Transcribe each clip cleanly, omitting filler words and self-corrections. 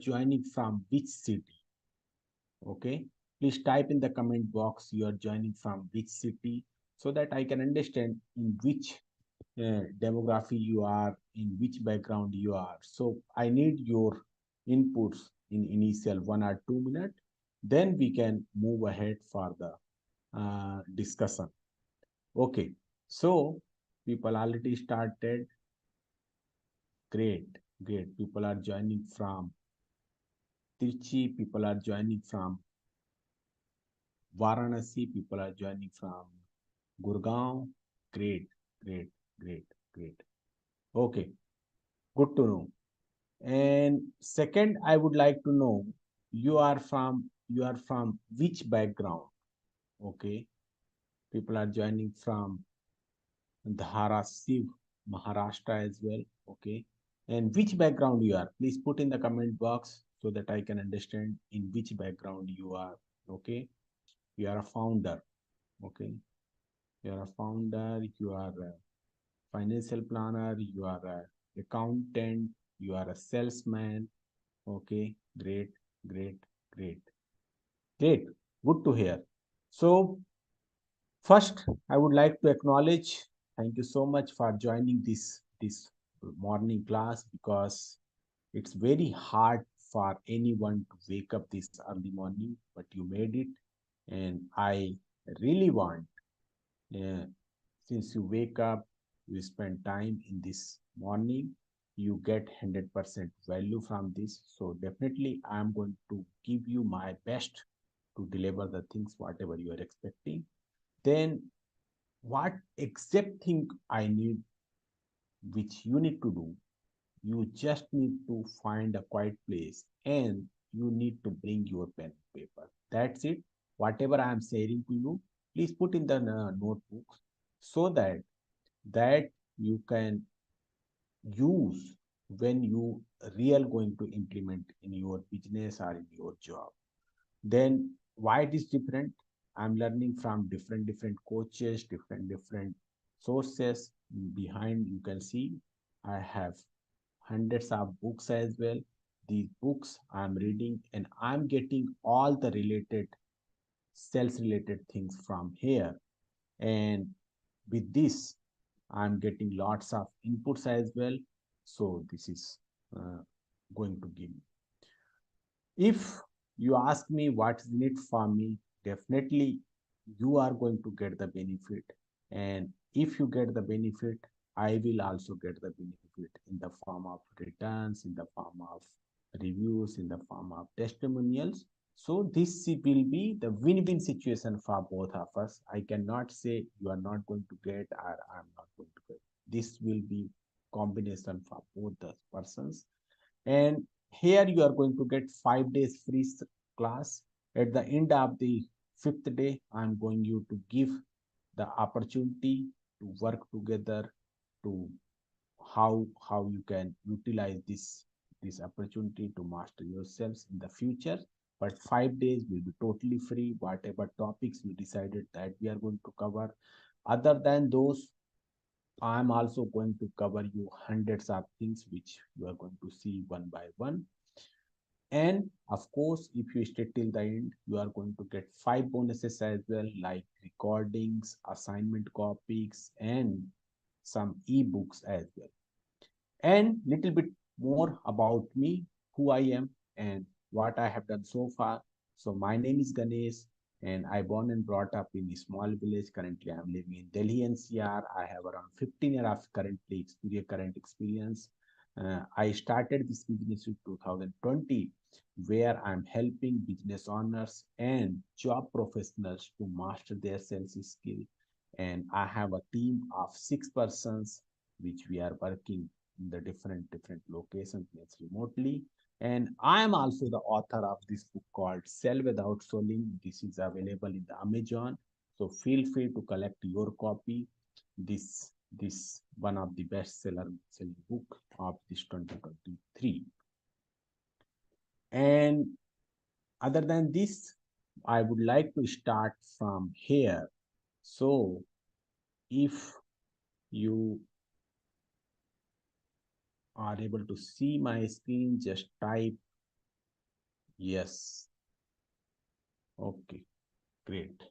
joining from which city? Okay, please type in the comment box you are joining from which city, so that I can understand in which demography you are, in which background you are. So I need your inputs in initial 1 or 2 minutes. Then we can move ahead for the discussion. Okay, so people already started. Great, great. People are joining from Trichy. People are joining from Varanasi. People are joining from Gurgaon. Great, great, great, great. Okay, good to know. And second, I would like to know you are from which background? Okay, people are joining from Dharasiv, Maharashtra as well. Okay, and which background you are? Please put in the comment box so that I can understand in which background you are. Okay, you are a founder. Okay, you are a founder. You are a financial planner. You are a accountant. You are a salesman. Okay, great, great, great, great. Good to hear. So, first, I would like to acknowledge, thank you so much for joining this morning class, because it's very hard for anyone to wake up this early morning, but you made it, and I really want, uh, since you wake up, you spend time in this morning, you get 100% value from this. So definitely I'm going to give you my best to deliver the things whatever you are expecting. Then what exact thing I need, which you need to do, you just need to find a quiet place and you need to bring your pen and paper. That's it. Whatever I am sharing to you, please put in the notebooks, so that you can use when you real going to implement in your business or in your job. Then why it is different? I'm learning from different coaches, different sources. Behind you can see I have hundreds of books as well. These books I'm reading, and I'm getting all the related sales related things from here. And with this, I'm getting lots of inputs as well. So this is uh, going to give me. If you ask me what's in it for me, definitely you are going to get the benefit. And if you get the benefit, I will also get the benefit in the form of returns, in the form of reviews, in the form of testimonials. So this will be the win-win situation for both of us. I cannot say you are not going to get or I'm not going to get. This will be combination for both the persons. And here you are going to get 5 days free class. At the end of the fifth day, I'm going you to give the opportunity to work together, to how you can utilize this opportunity to master yourselves in the future. But 5 days will be totally free. Whatever topics we decided that we are going to cover, other than those, I'm also going to cover you hundreds of things which you are going to see one by one. And of course, if you stay till the end, you are going to get 5 bonuses as well, like recordings, assignment copies, and some ebooks as well. And little bit more about me, who I am, and what I have done so far. So my name is Ganesh, and I born and brought up in a small village. Currently, I'm living in Delhi NCR. I have around 15 years of current experience. I started this business in 2020, where I'm helping business owners and job professionals to master their sales skill. And I have a team of 6 persons, which we are working in the different locations, means remotely. And I am also the author of this book called Sell Without Selling. This is available in the Amazon. So feel free to collect your copy. This one of the best selling book of this 2023. And other than this, I would like to start from here. So if you are able to see my screen, just type Yes. Okay, great.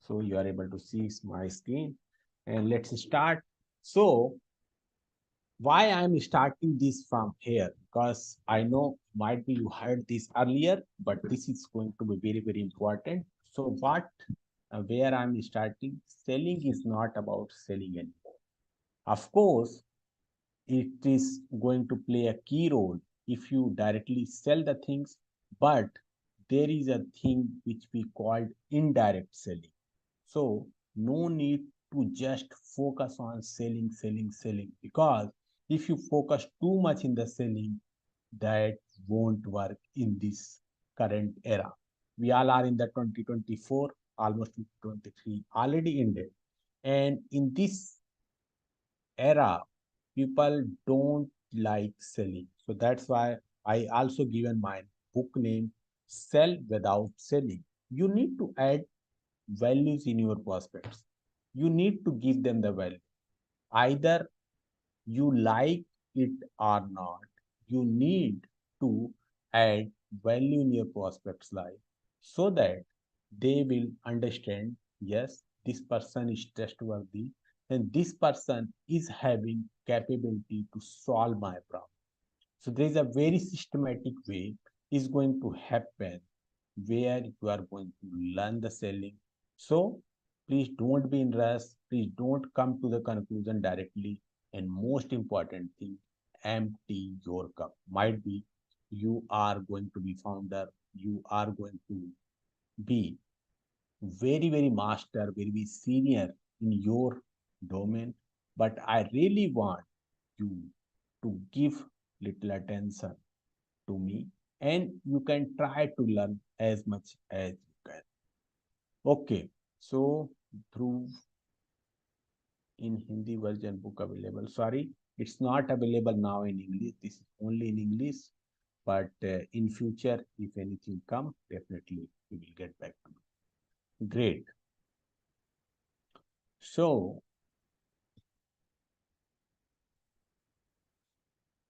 So you are able to see my screen, and let's start. So why I'm starting this from here? Because I know might be you heard this earlier, but this is going to be very, very important. So where I'm starting, selling is not about selling anymore. Of course, it is going to play a key role if you directly sell the things, but there is a thing which we called indirect selling. So no need to just focus on selling, selling, selling, because if you focus too much in the selling, that won't work in this current era. We all are in the 2024, almost 2023, already ended. And in this era, people don't like selling. So that's why I also given my book name, Sell Without Selling. You need to add values in your prospects. You need to give them the value. Either you like it or not, you need to add value in your prospects life so that they will understand, yes, this person is trustworthy and this person is having capability to solve my problem. So there is a very systematic way is going to happen where you are going to learn the selling. So please don't be in rush. Please don't come to the conclusion directly. And most important thing, empty your cup. Might be you are going to be founder. You are going to be very, very master, very, very senior in your domain. But I really want you to give little attention to me, and you can try to learn as much as you can. Okay, so through in Hindi version book available. Sorry, it's not available now in English. This is only in English. But in future, if anything come, definitely we will get back to you. Great. So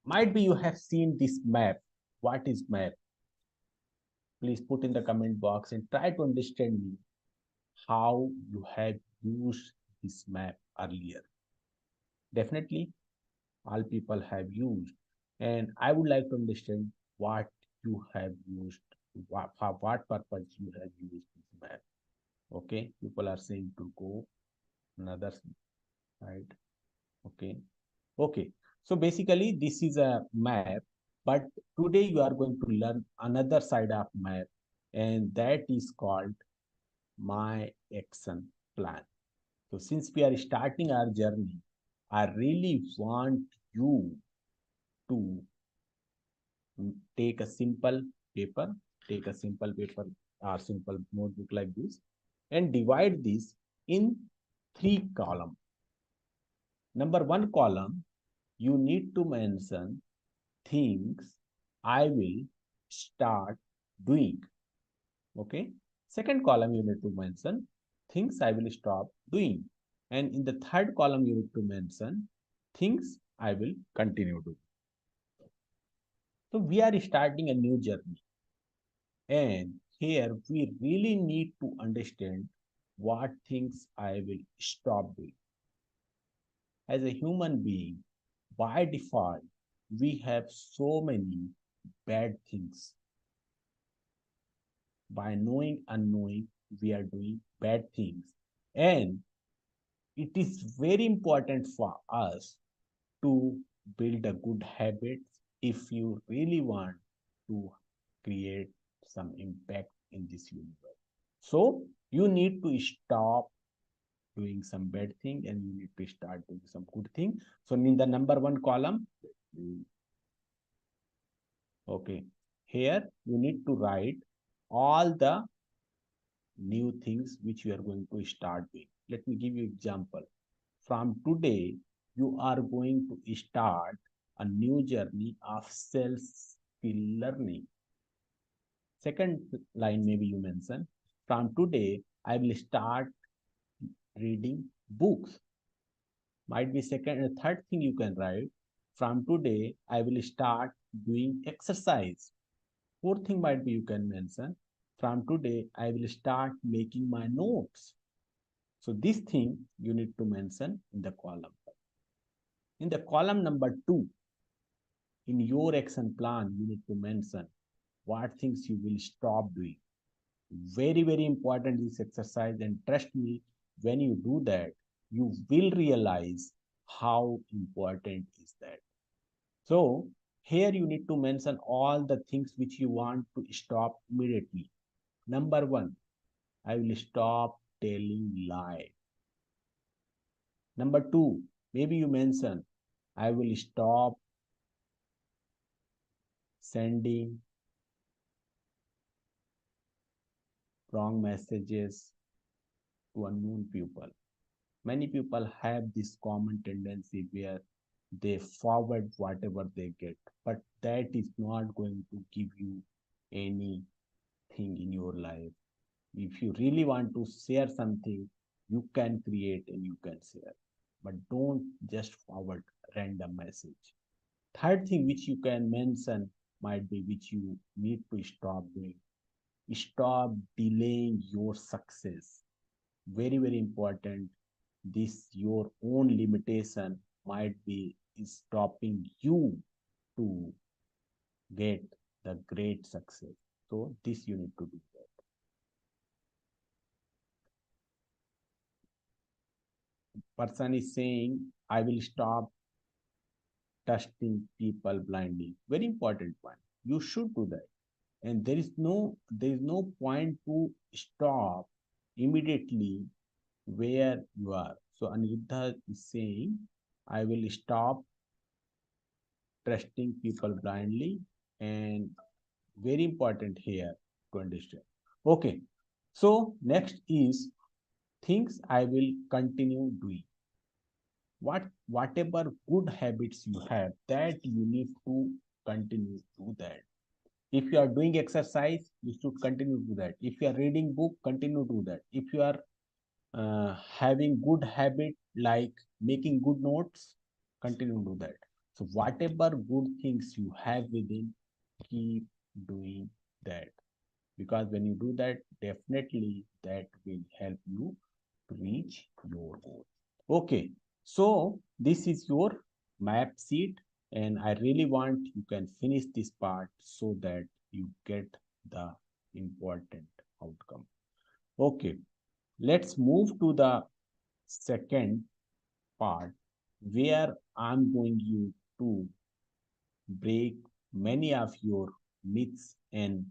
might be you have seen this map. What is map? Please put in the comment box and try to understand me how you have used this map earlier. Definitely, all people have used. And I would like to understand what you have used, for what purpose you have used this map. Okay, people are saying to go another side. Okay, okay. So basically, this is a map, but today you are going to learn another side of map, and that is called my action plan. So since we are starting our journey, I really want you to take a simple paper, take a simple paper or simple notebook like this, and divide this in three columns. Number one column, you need to mention things I will start doing. Okay. Second column, you need to mention things I will stop doing. And in the third column, you need to mention things I will continue to. So we are starting a new journey. And here we really need to understand what things I will stop doing. As a human being, by default, we have so many bad things. By knowing, unknowing, we are doing bad things. And it is very important for us to build a good habits if you really want to create some impact in this universe. So you need to stop doing some bad thing and you need to start doing some good thing. So in the number one column, okay, here you need to write all the new things which you are going to start with. Let me give you example. From today, you are going to start a new journey of self-skill learning. Second line maybe you mention, from today, I will start reading books. Might be second and third thing you can write. From today, I will start doing exercise. Fourth thing might be you can mention, from today, I will start making my notes. So this thing you need to mention in the column. In the column number 2, in your action plan, you need to mention what things you will stop doing. Very, very important this exercise, and trust me, when you do that, you will realize how important is that. So here you need to mention all the things which you want to stop immediately. Number 1, I will stop telling lie. Number 2, maybe you mention, I will stop sending wrong messages to unknown people. Many people have this common tendency where they forward whatever they get, but that is not going to give you anything in your life. If you really want to share something, you can create and you can share, but don't just forward random message. Third thing which you can mention might be which you need to stop doing. Stop delaying your success. Very, very important. This your own limitation might be stopping you to get the great success. So this you need to do that. Person is saying, I will stop trusting people blindly. Very important point. You should do that. And there is no point to stop immediately where you are. So Aniruddha is saying, I will stop trusting people blindly, and very important here to understand. Okay, so next is things I will continue doing. Whatever good habits you have, that you need to continue to do that. If you are doing exercise, you should continue to do that. If you are reading book, continue to do that. If you are having good habit like making good notes, continue to do that. So whatever good things you have within, keep doing that, because when you do that, definitely that will help you to reach your goal. Okay, so this is your map sheet, and I really want you can finish this part so that you get the important outcome. Okay, let's move to the second part where I'm going you to break many of your myths and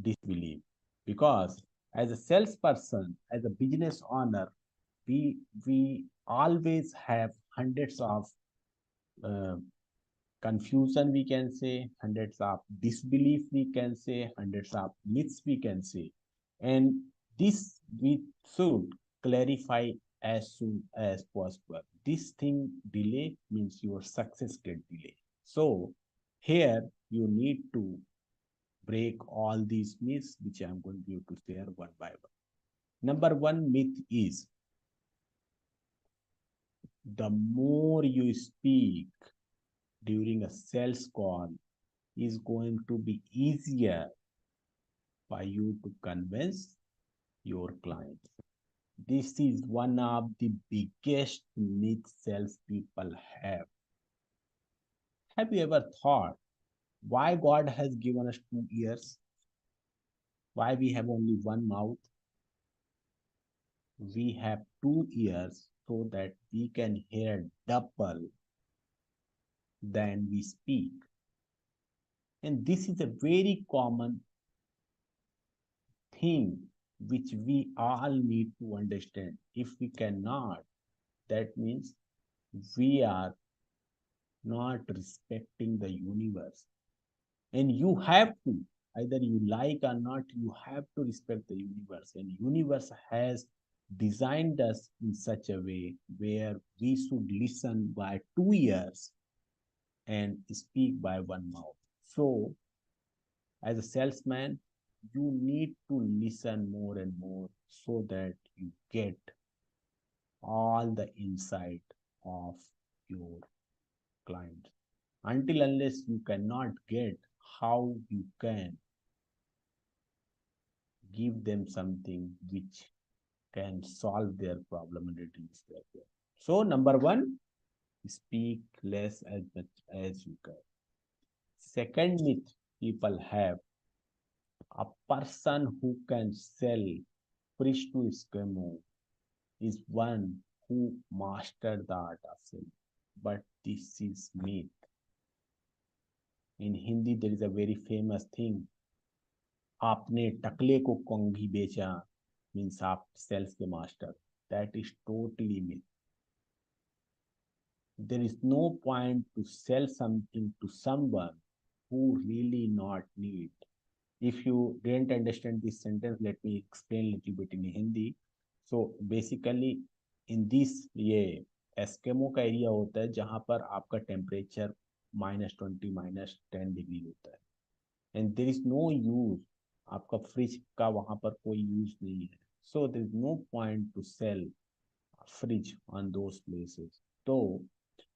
disbelief. Because as a salesperson, as a business owner, we always have hundreds of uh, confusion, we can say hundreds of disbelief, we can say hundreds of myths, we can say, and this we should clarify as soon as possible. This thing delay means your success get delay. So here you need to break all these myths which I'm going to share one by one. Number one myth is, the more you speak during a sales call is going to be easier for you to convince your client. This is one of the biggest myths salespeople have. Have you ever thought why God has given us 2 ears? Why we have only one mouth? We have 2 ears so that we can hear double than we speak. And this is a very common thing which we all need to understand. If we cannot, that means we are not respecting the universe. And you have to, either you like or not, you have to respect the universe. And universe has designed us in such a way where we should listen by 2 ears and speak by one mouth. So as a salesman, you need to listen more and more so that you get all the insight of your client. Until unless you cannot get how you can give them something which can solve their problem and reduce their fear. So, number one, speak less as much as you can. Second myth people have, a person who can sell fish to Eskimo is one who mastered the art of selling. But this is myth. In Hindi, there is a very famous thing. आपने टकले को कंघी बेचा means आप sales के master. That is totally myth. There is no point to sell something to someone who really not need. If you didn't understand this sentence, let me explain a little bit in Hindi. So basically, in this ये एस्केमो का area होता है जहाँ पर आपका temperature -20 -10 degree होता है and there is no use आपका फ्रिज का वहाँ पर कोई यूज नहीं है so there is no point to sell fridge on those places. So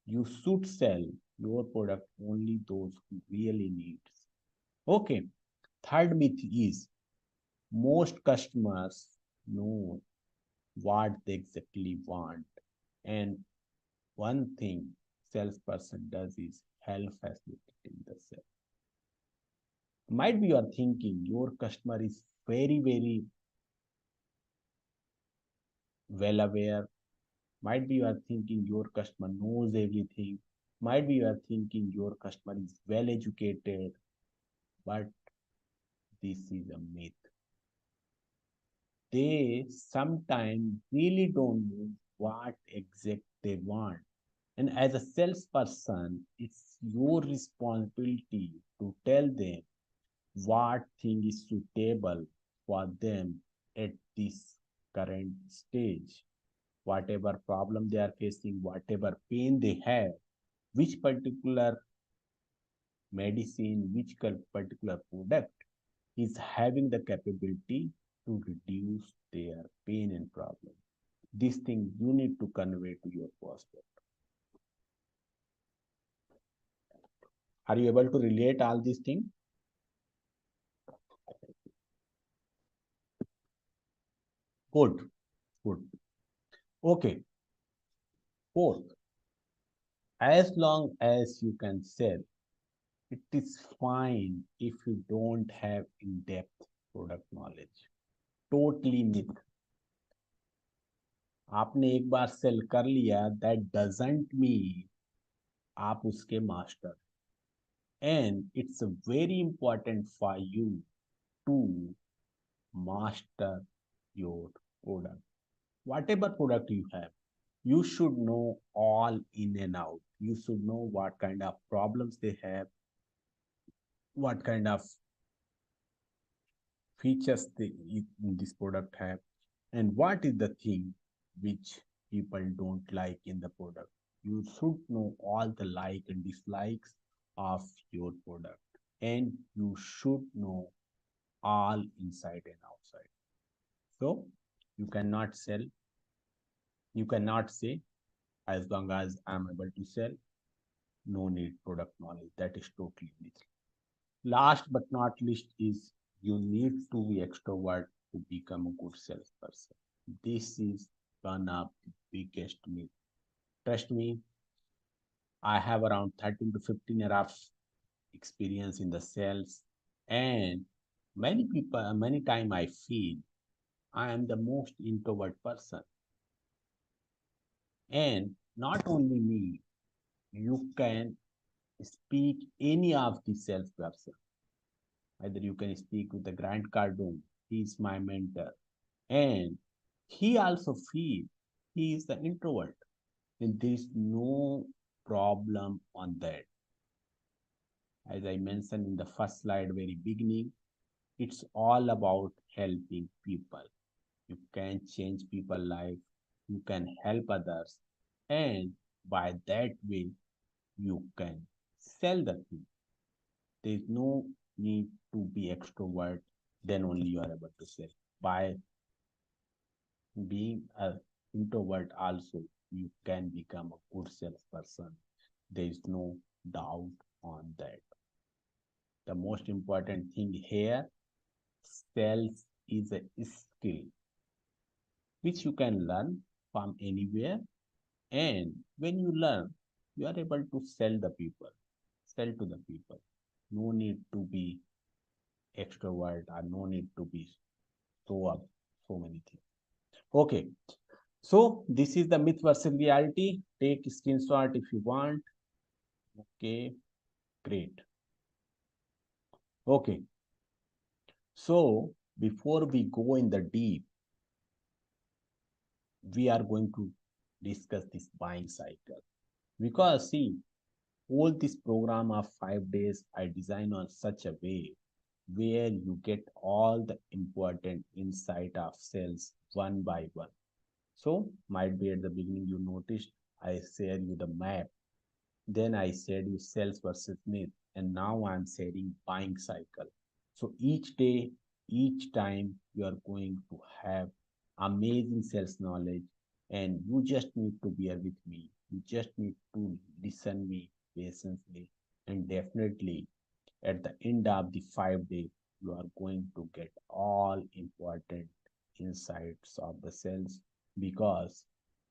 you should sell your product only those who really needs. Okay. Third myth is most customers know what they exactly want. And one thing salesperson does is help facilitating the sale. Might be you are thinking your customer is very, very well aware. Might be you are thinking your customer knows everything. Might be you are thinking your customer is well educated, but this is a myth. They sometimes really don't know what exact they want. And as a salesperson, it's your responsibility to tell them what thing is suitable for them at this current stage. Whatever problem they are facing, whatever pain they have, which particular medicine, which particular product is having the capability to reduce their pain and problem. This thing you need to convey to your prospect. Are you able to relate all these things? Good, good. Okay. Fourth, as long as you can sell, it is fine if you don't have in-depth product knowledge. Totally myth. आपने एक बार cell कर लिया that doesn't mean आप उसके master and it's very important for you to master your product whatever product you have you should know all in and out. You should know what kind of problems they have, what kind of features this product have, and what is the thing which people don't like in the product. You should know all the like and dislikes of your product, and you should know all inside and outside. So you cannot sell, you cannot say as long as I'm able to sell, no need product knowledge. That is totally myth. Last but not least is you need to be extrovert to become a good salesperson. This is one of the biggest myth. Trust me, I have around 13 to 15 years of experience in the sales, and many people, many time I feel I am the most introvert person. And not only me, you can speak any of the salesperson. Either you can speak with the Grant Cardone, he is my mentor, and he also feels he is the introvert, and there is no problem on that. As I mentioned in the first slide, very beginning, it's all about helping people. You can change people's life, you can help others, and by that way, you can sell the thing. There is no need to be extrovert, then only you are able to sell. By being an introvert also, you can become a good salesperson. There is no doubt on that. The most important thing here, sales is a skill which you can learn from anywhere. And when you learn, you are able to sell to the people. No need to be extrovert or no need to be show up so many things. Okay, so this is the myth versus reality. Take screenshot if you want. Okay, great. Okay, so before we go in the deep, we are going to discuss this buying cycle. Because see, all this program of 5 days I design on such a way where you get all the important insight of sales one by one. So might be at the beginning you noticed I share you the map. Then I said you sales versus myth, and now I'm sharing buying cycle. So each day, each time you are going to have amazing sales knowledge, and you just need to bear with me. You just need to listen me patiently, and definitely at the end of the 5 days, you are going to get all important insights of the cells because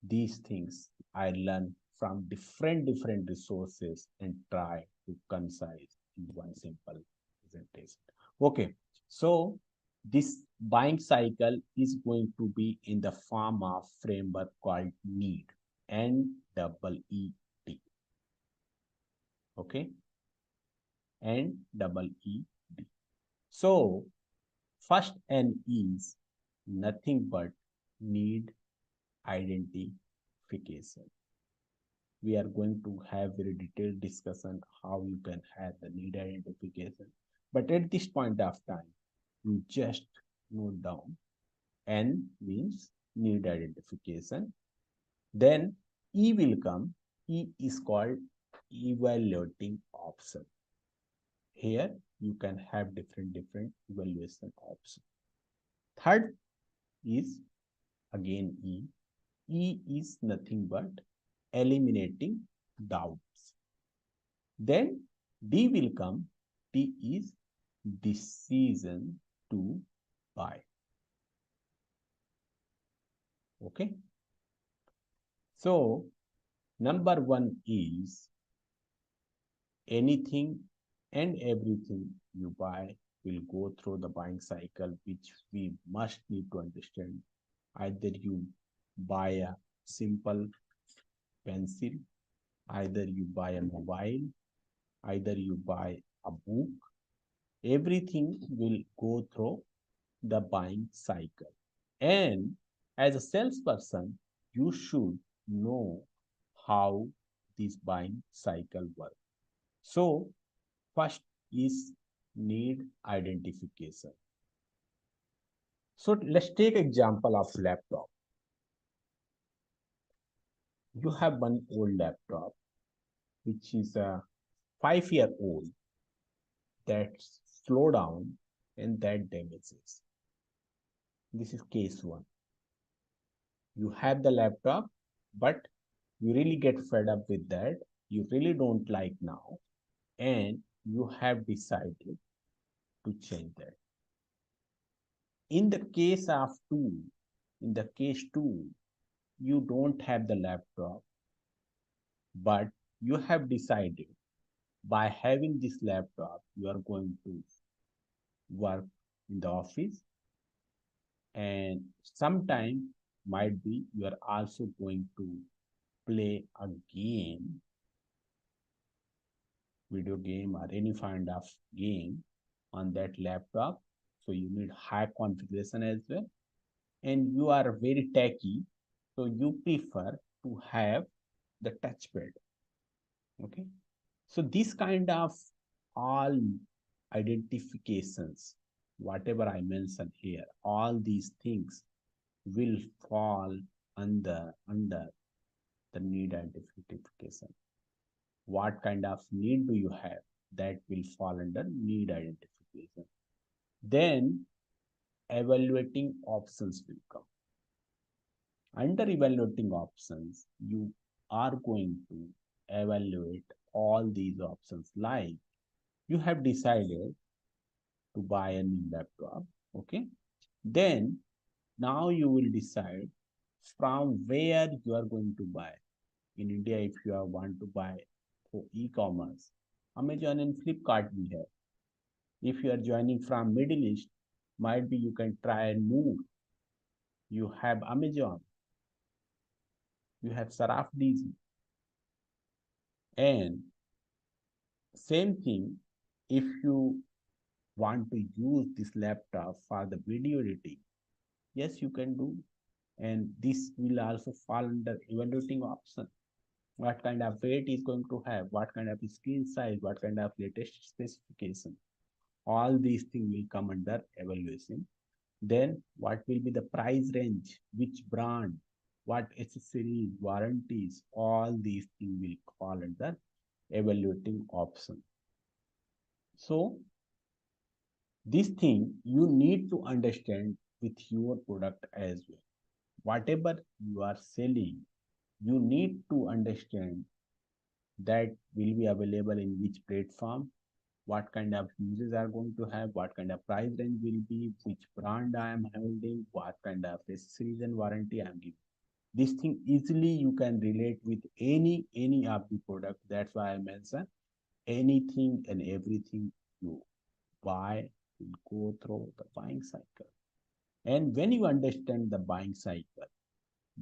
these things I learn from different resources and try to concise in one simple presentation. Okay, so this buying cycle is going to be in the form of framework called need, NEED. Okay, NEED. So first N is nothing but need identification. We are going to have very detailed discussion how you can have the need identification. But at this point of time, you just note down N means need identification. Then E will come. E is called evaluating option. Here you can have different evaluation options. Third is again E. E is nothing but eliminating doubts. Then D will come. D is decision to buy. Okay. So number one is anything and everything you buy will go through the buying cycle, which we must need to understand. Either you buy a simple pencil, either you buy a mobile, either you buy a book, everything will go through the buying cycle. And as a salesperson, you should know how this buying cycle works. So, first is need identification. So, let's take example of laptop. You have one old laptop, which is a 5-year old that slow down and that damages. This is case one. You have the laptop, but you really get fed up with that. You really don't like now, and you have decided to change that. In the case of two, in the case two, you don't have the laptop, but you have decided by having this laptop, you are going to work in the office, and sometime might be you are also going to play a game, video game or any kind of game on that laptop. So you need high configuration as well. And you are very techy, so you prefer to have the touchpad. Okay. So this kind of all identifications, whatever I mentioned here, all these things will fall under the need identification. What kind of need do you have? That will fall under need identification. Then evaluating options will come. Under evaluating options, you are going to evaluate all these options like You have decided to buy a new laptop. Okay. Then now you will decide from where you are going to buy. In India, if you are want to buy for e-commerce, Amazon and Flipkart we have. If you are joining from Middle East, might be you can try and move. You have Amazon, you have Saraf DZ, and same thing. If you want to use this laptop for the video editing, yes, you can do, and this will also fall under evaluating option. What kind of weight is going to have, what kind of screen size, what kind of latest specification. All these things will come under evaluation. Then what will be the price range, which brand, what accessories, warranties, all these things will fall under evaluating option. So this thing you need to understand with your product as well. Whatever you are selling, you need to understand that will be available in which platform, what kind of users are going to have, what kind of price range will be, which brand I am holding, what kind of accessories and warranty I am giving. This thing easily you can relate with any of the product. That's why I mentioned anything and everything you buy will go through the buying cycle. And when you understand the buying cycle,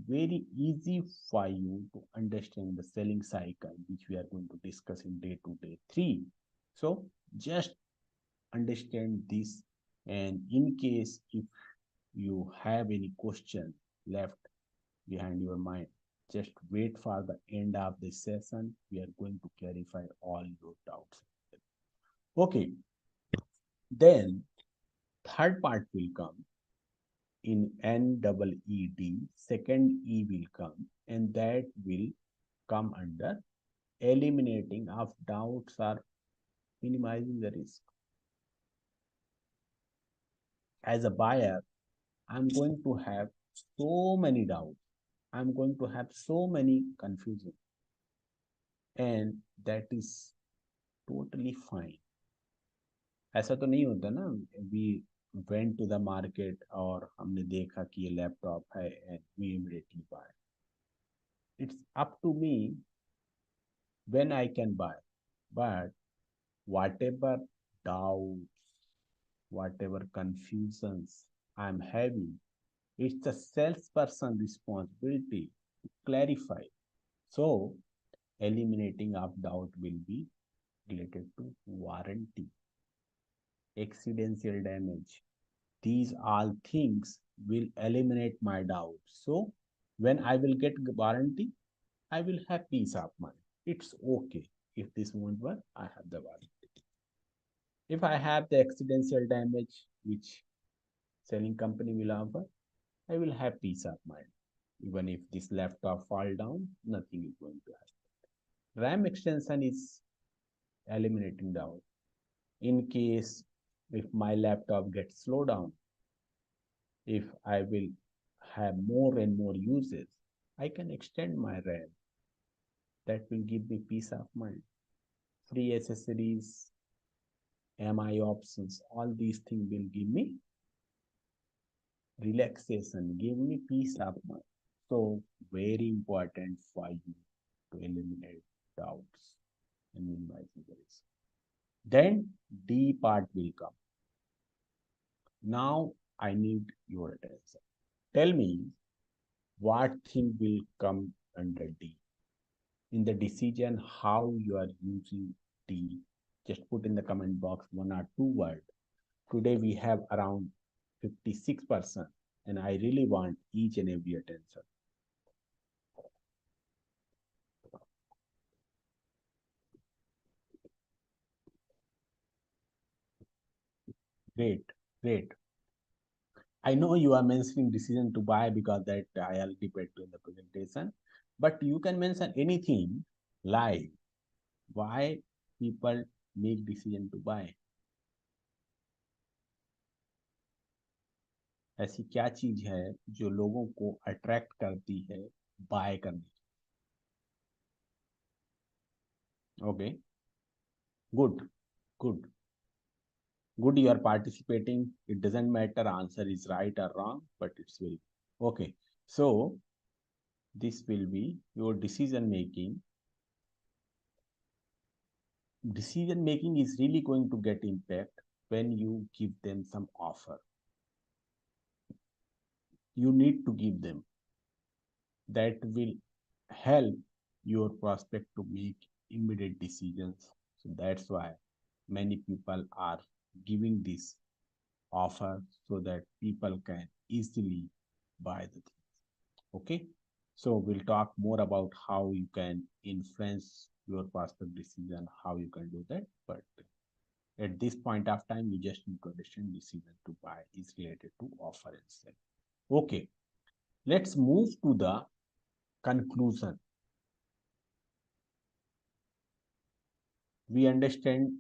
very easy for you to understand the selling cycle, which we are going to discuss in day 2, day 3. So just understand this, and in case if you have any question left behind your mind, just wait for the end of the session. We are going to clarify all your doubts. Okay, then third part will come in NEED, second E will come, and that will come under eliminating of doubts or minimizing the risk. As a buyer, I'm going to have so many doubts. I'm going to have so many confusion. And that is totally fine. ऐसा तो नहीं होता ना, we went to the market और हमने देखा कि ये लैपटॉप है and we immediately buy. It's up to me when I can buy. But whatever doubts, whatever confusions I'm having, it's the salesperson responsibility to clarify. So eliminating of doubt will be related to warranty, accidental damage. These all things will eliminate my doubt. So when I will get warranty, I will have peace of mind. It's okay. If this won't work, I have the warranty. If I have the accidental damage, which selling company will offer, I will have peace of mind. Even if this laptop fall down, nothing is going to happen. RAM extension is eliminating doubt. In case if my laptop gets slow down, if I will have more and more uses, I can extend my RAM. That will give me peace of mind. Free accessories, MI options, all these things will give me relaxation, give me peace of mind. So very important for you to eliminate doubts and minimize the risk. Then D part will come. Now I need your attention. Tell me what thing will come under D. In the decision how you are using D, just put in the comment box 1 or 2 words. Today we have around 56%, and I really want each and every attention. Great, great. I know you are mentioning decision to buy because that I already paid to in the presentation, but you can mention anything like why people make decision to buy. ऐसी क्या चीज है जो लोगों को attract करती है bye करने? Okay, good. Good. Good, you are participating. It doesn't matter answer is right or wrong, but it's very okay. So this will be your decision making. Decision making is really going to get impact when you give them some offer. You need to give them that will help your prospect to make immediate decisions. So that's why many people are giving this offer so that people can easily buy the things. Okay. So we'll talk more about how you can influence your prospect decision, how you can do that. But at this point of time, you just need to understand decision to buy is related to offer and sell. Okay. Let's move to the conclusion. We understand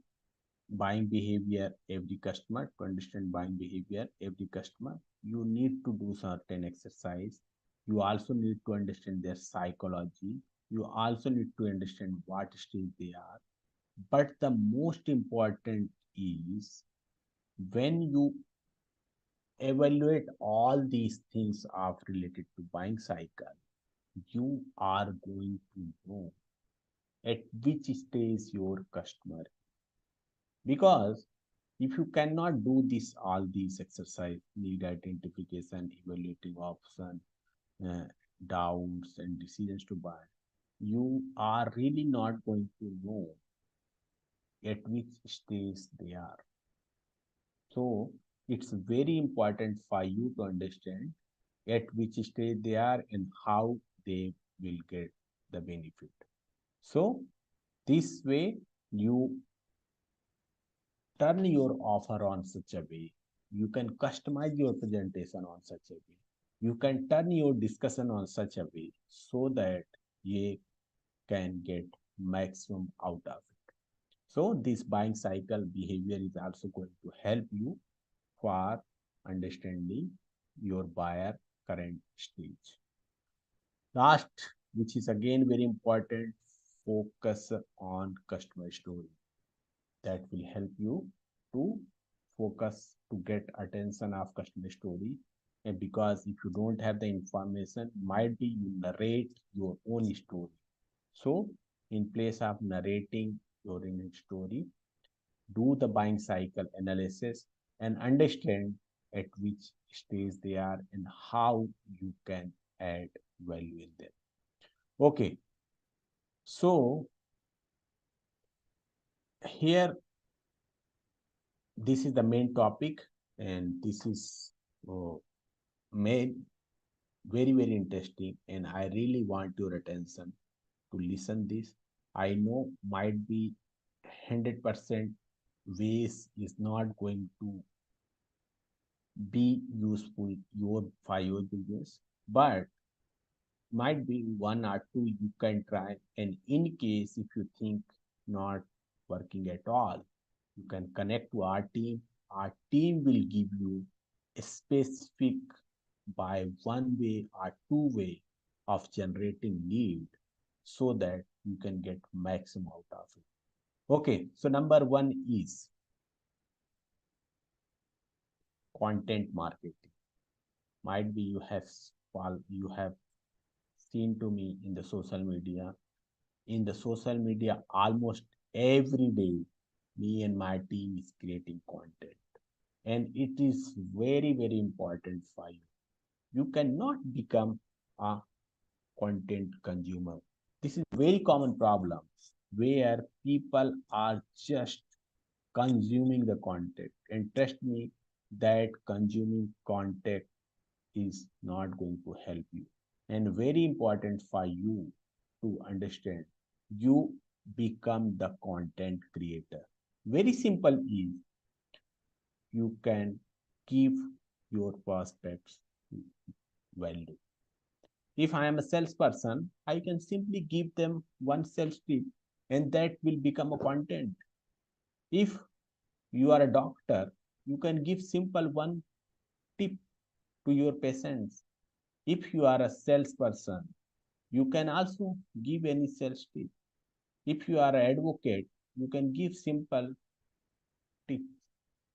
buying behavior every customer. To understand buying behavior every customer, you need to do certain exercise. You also need to understand their psychology. You also need to understand what stage they are. But the most important is when you evaluate all these things of related to buying cycle, you are going to know at which stage your customer, because if you cannot do this all these exercise, need identification, evaluating option, uh, doubts and decisions to buy, you are really not going to know at which stage they are. So it's very important for you to understand at which stage they are and how they will get the benefit. So this way you turn your offer on such a way. You can customize your presentation on such a way. You can turn your discussion on such a way so that you can get maximum out of it. So this buying cycle behavior is also going to help you for understanding your buyer current stage. Last, which is again very important, focus on customer story. That will help you to focus to get attention of customer story. And because if you don't have the information, might be you narrate your own story. So in place of narrating your own story, do the buying cycle analysis and understand at which stage they are and how you can add value in them. Okay, so here this is the main topic, and this is made very interesting, and I really want your attention to listen this. I know might be 100% ways is not going to be useful for your business, but might be one or two you can try, and in case if you think not working at all, you can connect to our team. Our team will give you a specific by one way or two way of generating lead so that you can get maximum out of it. Okay, so number one is content marketing. Might be you have seen to me in the social media. In the social media, almost every day, me and my team is creating content, and it is very important for you. You cannot become a content consumer. This is a very common problem where people are just consuming the content. And trust me, that consuming content is not going to help you. And very important for you to understand, you become the content creator. Very simple is you can give your prospects value. If I am a salesperson, I can simply give them one sales tip and that will become a content. If you are a doctor, you can give simple one tip to your patients. If you are a salesperson, you can also give any sales tip. If you are an advocate, you can give simple effective.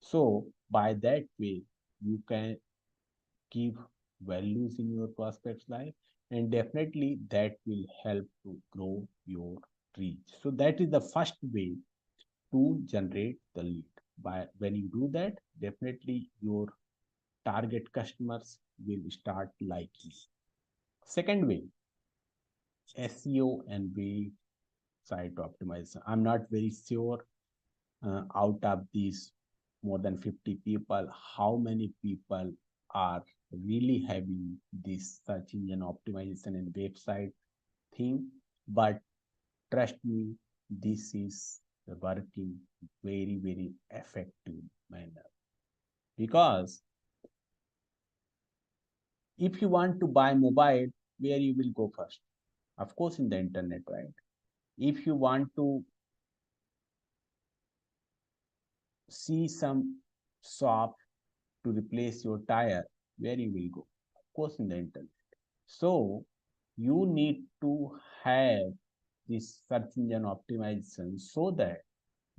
So by that way, you can give values in your prospect's life, and definitely that will help to grow your reach. So that is the first way to generate the lead. By when you do that, definitely your target customers will start liking. Second way, SEO and website optimization. I'm not very sure out of these more than 50 people, how many people are really having this search engine optimization and website thing. But trust me, this is working very, very effective manner. Because if you want to buy mobile, where you will go first? Of course, in the internet, right? If you want to see some shop to replace your tire, where you will go? Of course, in the internet. So you need to have this search engine optimization so that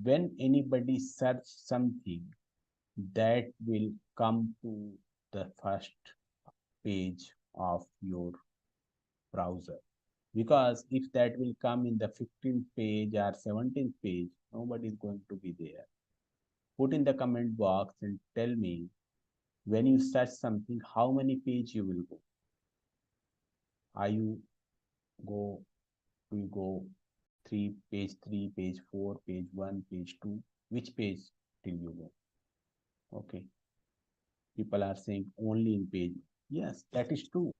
when anybody search something, that will come to the first page of your browser. Because if that will come in the 15th page or 17th page, nobody is going to be there. Put in the comment box and tell me, when you search something, how many page you will go? Are you go do you go three, page four, page one, page two? Which page till you go? Okay. People are saying only in page. Yes, that is true.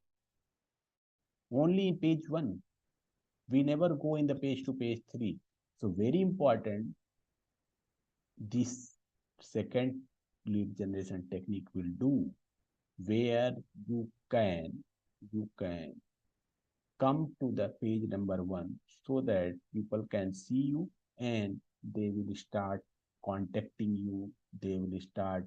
Only in page one. We never go in the page to page three. So very important, this second lead generation technique will do, where you can come to the page number one so that people can see you, and they will start contacting you. They will start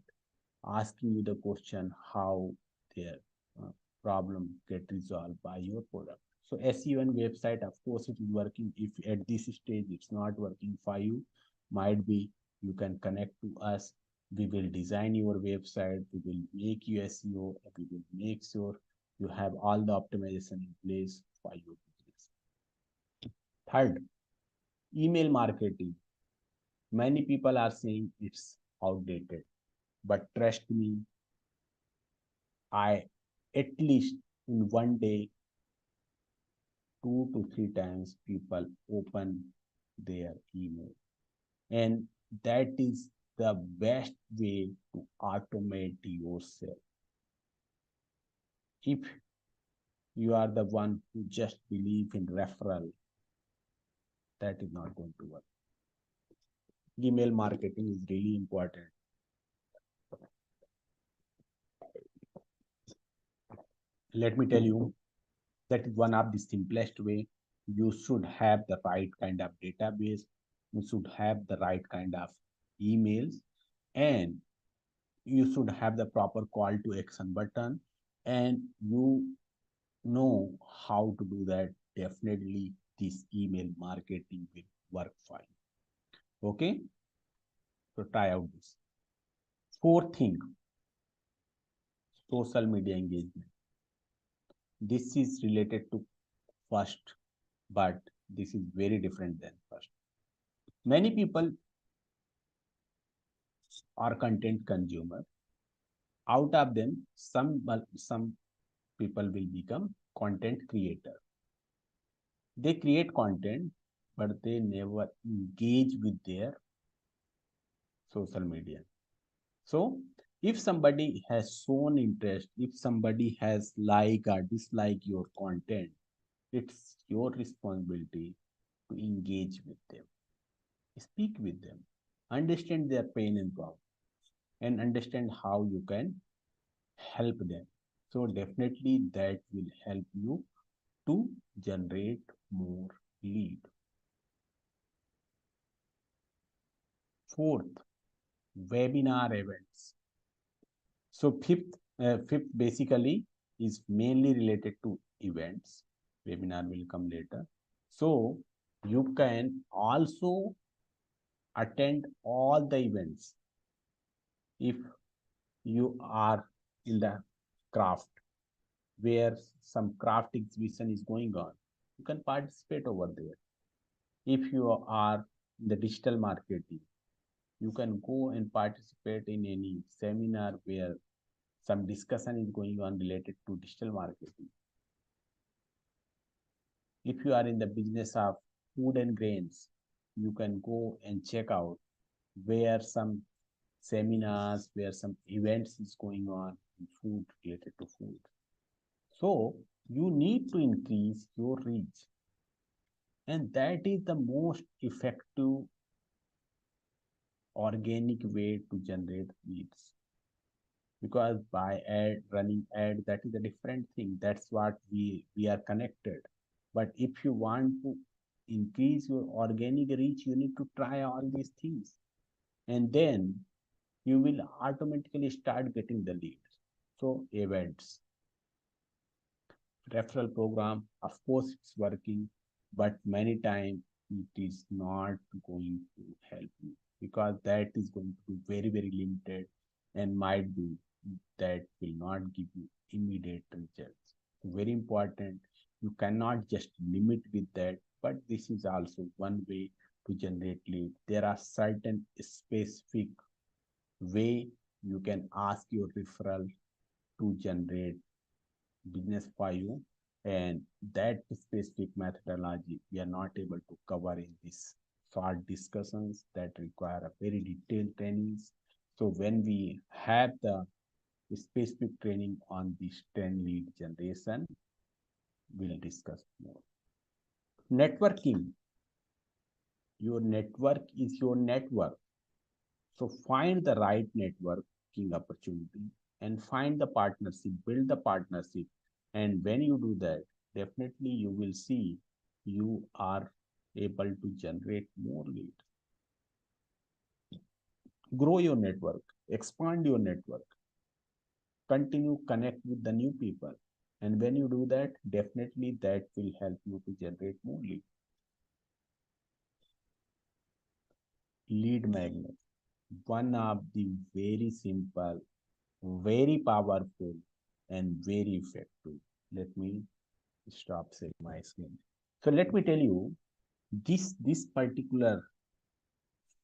asking you the question how their uh, problem get resolved by your product. So SEO and website, of course, it is working. If at this stage it's not working for you, might be you can connect to us. We will design your website. We will make you SEO. And we will make sure you have all the optimization in place for your business. Third, email marketing. Many people are saying it's outdated, but trust me, I at least in one day, 2 to 3 times people open their email. And that is the best way to automate yourself. If you are the one who just believe in referral, that is not going to work. Email marketing is really important. Let me tell you, that is one of the simplest way. You should have the right kind of database. You should have the right kind of emails, and you should have the proper call to action button, and you know how to do that. Definitely this email marketing will work for you. Okay, so try out this. Fourth thing, social media engagement. This is related to first, but this is very different than first. Many people are content consumer. Out of them, some people will become content creator. They create content, but they never engage with their social media. So if somebody has shown interest, if somebody has like or dislike your content, it's your responsibility to engage with them, speak with them, understand their pain and problem, and understand how you can help them. So definitely that will help you to generate more lead. Fourth, webinar events. So fifth basically is mainly related to events. Webinar will come later. So you can also attend all the events. If you are in the craft where some craft exhibition is going on, you can participate over there. If you are in the digital marketing, you can go and participate in any seminar where some discussion is going on related to digital marketing. If you are in the business of food and grains, you can go and check out where some seminars, where some events is going on in food related to food. So you need to increase your reach, and that is the most effective organic way to generate leads. Because by ad running ad, that is a different thing. That's what we are connected. But if you want to increase your organic reach, you need to try all these things, and then you will automatically start getting the leads. So events, referral program, of course it's working, but many times it is not going to help you, because that is going to be very limited, and might be that will not give you immediate results. Very important. You cannot just limit with that, but this is also one way to generate lead. There are certain specific way you can ask your referral to generate business for you, and that specific methodology we are not able to cover in this short discussions that require a very detailed trainings. So when we have the specific training on this 10 lead generation, we'll discuss more. Networking. Your network is your network. So find the right networking opportunity and find the partnership, build the partnership. And when you do that, definitely you will see you are able to generate more leads. Grow your network, expand your network, continue connect with the new people. And when you do that, definitely that will help you to generate more leads. Lead magnet, one of the very simple, very powerful, and very effective. Let me stop sharing my screen. So let me tell you, this particular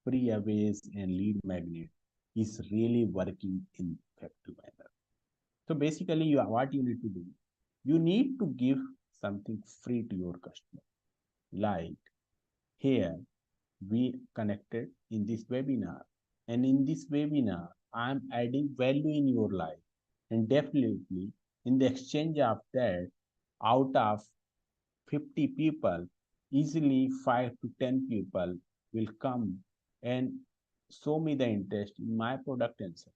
free aways and lead magnet is really working in effective manner. So basically, what you need to do, you need to give something free to your customer. Like here, we connected in this webinar, and in this webinar, I am adding value in your life, and definitely in the exchange of that, out of 50 people, easily 5 to 10 people will come and show me the interest in my product and service.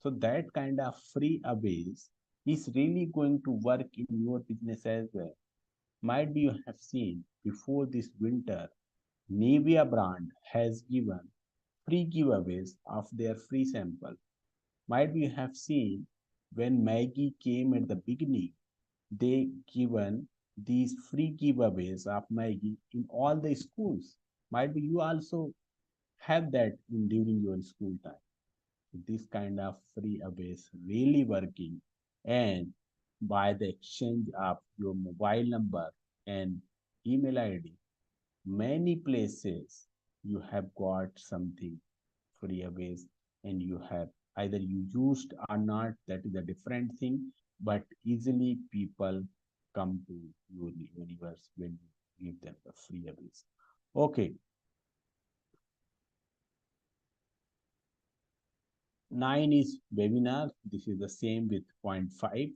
So that kind of free aways is really going to work in your business as well. Might be you have seen before this winter, Nivea brand has given free giveaways of their free sample. Might be you have seen when Maggie came at the beginning, they given these free giveaways of Maggie in all the schools. Might be you also have that in during your school time. This kind of free aways really working, and by the exchange of your mobile number and email ID, many places you have got something free aways, and you have either you used or not, that is a different thing, but easily people come to your universe when you give them the free aways. Okay, 9 is webinar. This is the same with point 5.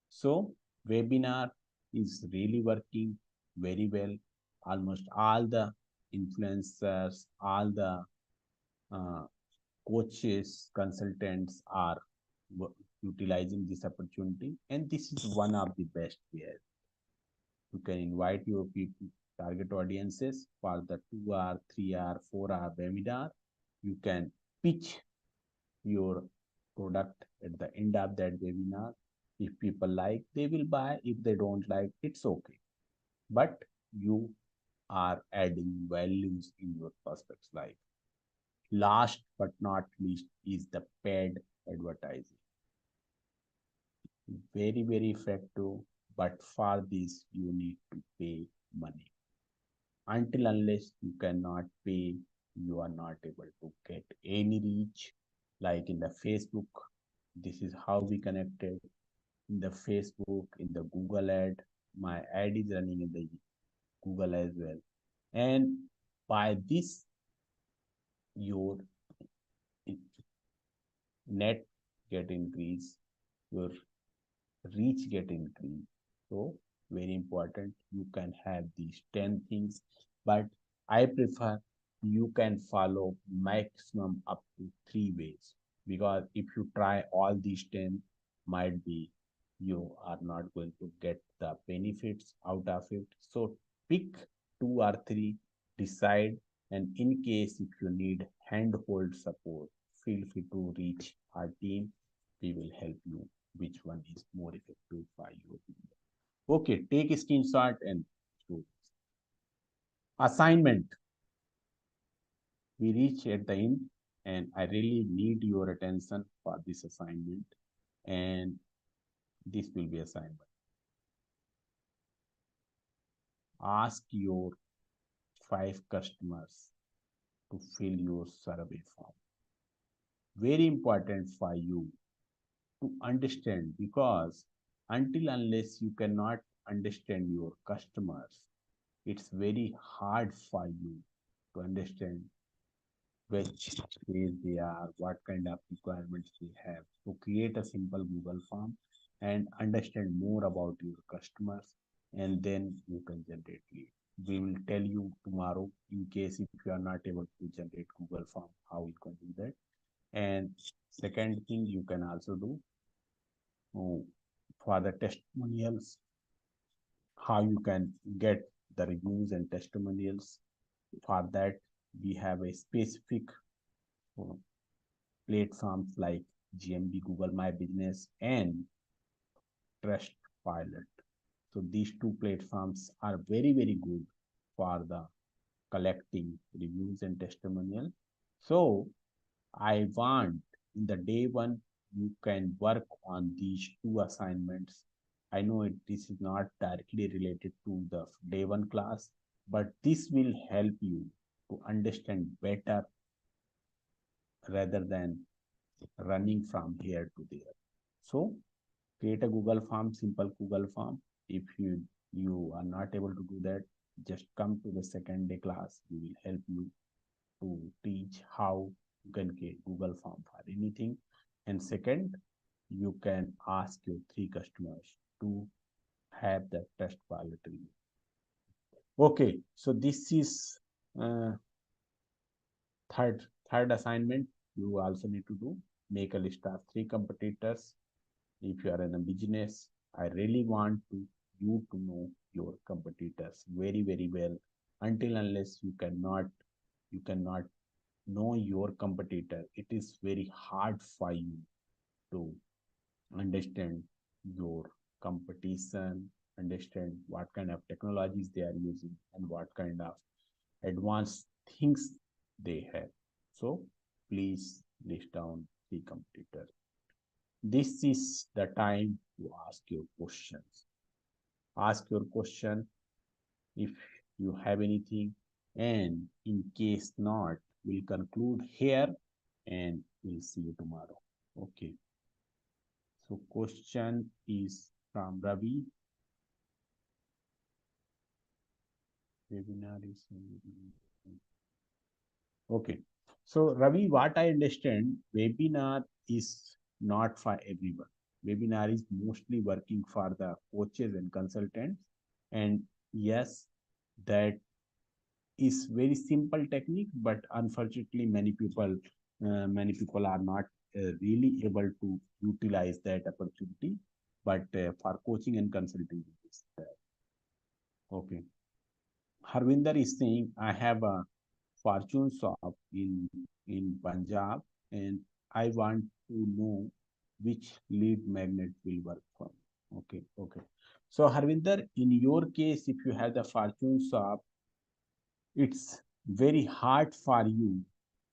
So webinar is really working very well. Almost all the influencers, all the uh, coaches, consultants are utilizing this opportunity, and this is one of the best ways. You can invite your people, target audiences for the 2 hour, 3 hour, 4 hour webinar. You can pitch your product at the end of that webinar. If people like, they will buy. If they don't like, it's okay. But you are adding values in your prospect's life. Last but not least is the paid advertising. Very, very effective, but for this you need to pay money. Until unless you cannot pay, you are not able to get any reach. Like in the Facebook, this is how we connected. In the Facebook, in the Google ad, my ad is running in the Google as well. And by this, your net get increase, your reach get increased. So very important. You can have these 10 things, but I prefer you can follow maximum up to 3 ways, because if you try all these 10, might be you are not going to get the benefits out of it. So pick two or three, decide, and in case if you need handhold support, feel free to reach our team. We will help you which one is more effective for you. Okay, take a screenshot and do assignment. We reach at the end, and I really need your attention for this assignment. And this will be assignment. Ask your 5 customers to fill your survey form. Very important for you to understand, because until unless you cannot understand your customers, it's very hard for you to understand which phase they are, what kind of requirements they have. So create a simple Google form and understand more about your customers, and then you can generate lead. We will tell you tomorrow in case if you are not able to generate Google form, how you can do that. And second thing you can also do, for the testimonials, how you can get the reviews and testimonials. For that, we have a specific uh, platforms like GMB, Google My Business, and Trust Pilot. So these two platforms are very, very good for the collecting reviews and testimonial. So I want in the day 1 you can work on these two assignments. I know this is not directly related to the day 1 class, but this will help you to understand better rather than running from here to there. So create a Google form, simple Google form. If you are not able to do that, just come to the second day class. We will help you to teach how you can create Google form for anything. And second, you can ask your 3 customers to have the test quality. Okay, so this is uh, third assignment. You also need to do, make a list of 3 competitors. If you are in a business, I really want you to know your competitors very, very well. Until unless you cannot know your competitor, it is very hard for you to understand your competition, understand what kind of technologies they are using and what kind of advanced things they have. So please list down 3 competitors. This is the time to ask your questions. Ask your question if you have anything, and in case not, we'll conclude here and we'll see you tomorrow. Okay. So question is from Ravi. Webinar is okay. So Ravi, what I understand, webinar is not for everyone. Webinar is mostly working for the coaches and consultants. And yes, that is very simple technique, but unfortunately, many people are not really able to utilize that opportunity. But for coaching and consulting, it is there. Okay. Harvinder is saying, I have a fortune shop in Punjab, and I want to know which lead magnet will work for me. Okay, okay. So Harvinder, in your case, if you have the fortune shop, it's very hard for you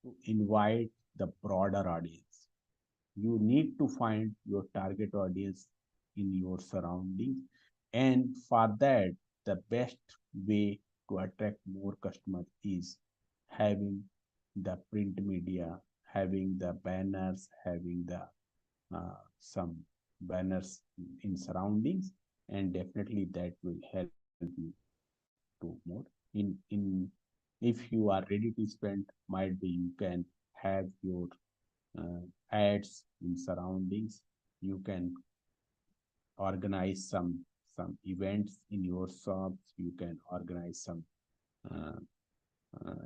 to invite the broader audience. You need to find your target audience in your surroundings, and for that, the best way to attract more customers is having the print media, having the banners, having the some banners in surroundings, and definitely that will help you to more in if you are ready to spend, might be you can have your ads in surroundings. You can organize some events in your shops. You can organize uh,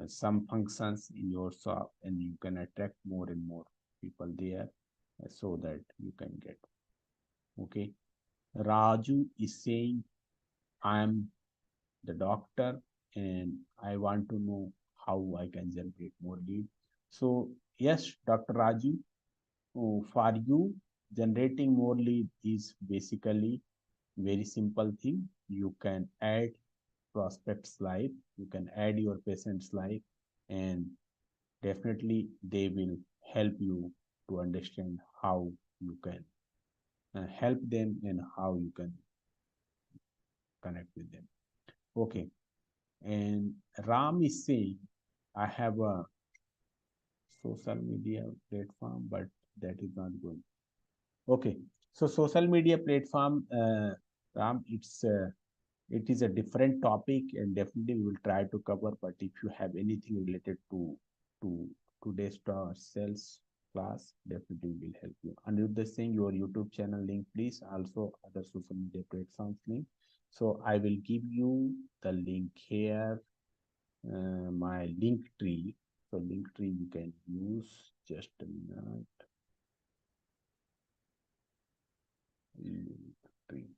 some functions in your shop, and you can attract more and more people there, so that you can get. Okay, Raju is saying, I am the doctor and I want to know how I can generate more lead. So yes, Dr. Raju, for you, generating more lead is basically very simple thing. You can add prospects live, you can add your patient's live, and definitely they will help you to understand how you can help them and how you can connect with them. Okay, and Ram is saying, I have a social media platform, but that is not going. Okay, so social media platform, Ram, it is a different topic, and definitely we will try to cover. But if you have anything related to today's sales class, definitely will help you. Aniruddha saying your YouTube channel link, please. Also other social media platforms link. So I will give you the link here, my link tree. So link tree you can use. Just a minute. Link tree.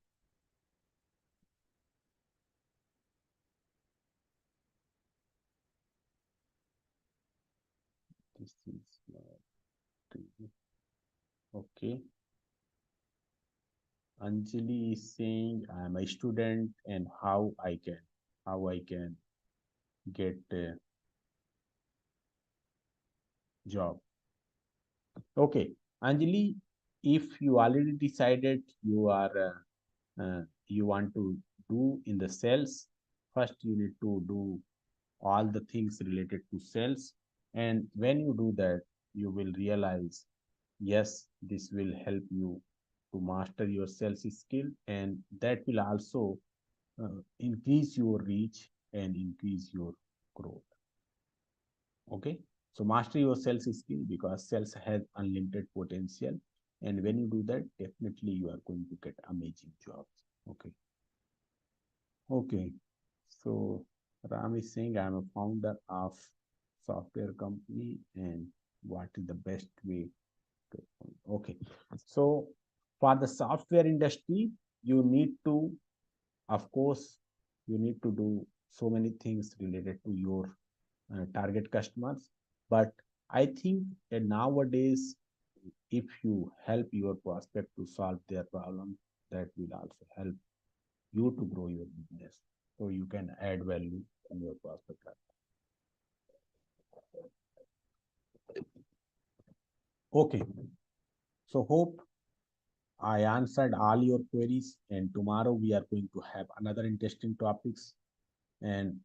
This is tree. Okay. Anjali is saying I'm a student and how I can get a job. Okay, Anjali, if you already decided you want to do in the sales, first you need to do all the things related to sales, and when you do that, you will realize, yes, this will help you to master your sales skill, and that will also increase your reach and increase your growth. Okay, so master your sales skill, because sales has unlimited potential, and when you do that, definitely you are going to get amazing jobs. Okay. Okay, so Ram is saying I'm a founder of software company, and what is the best way to. Okay, so for the software industry, you need to, of course, you need to do so many things related to your target customers. But I think that nowadays, if you help your prospect to solve their problem, that will also help you to grow your business. So you can add value in your prospect. Okay, so hope I answered all your queries, and tomorrow we are going to have another interesting topics. And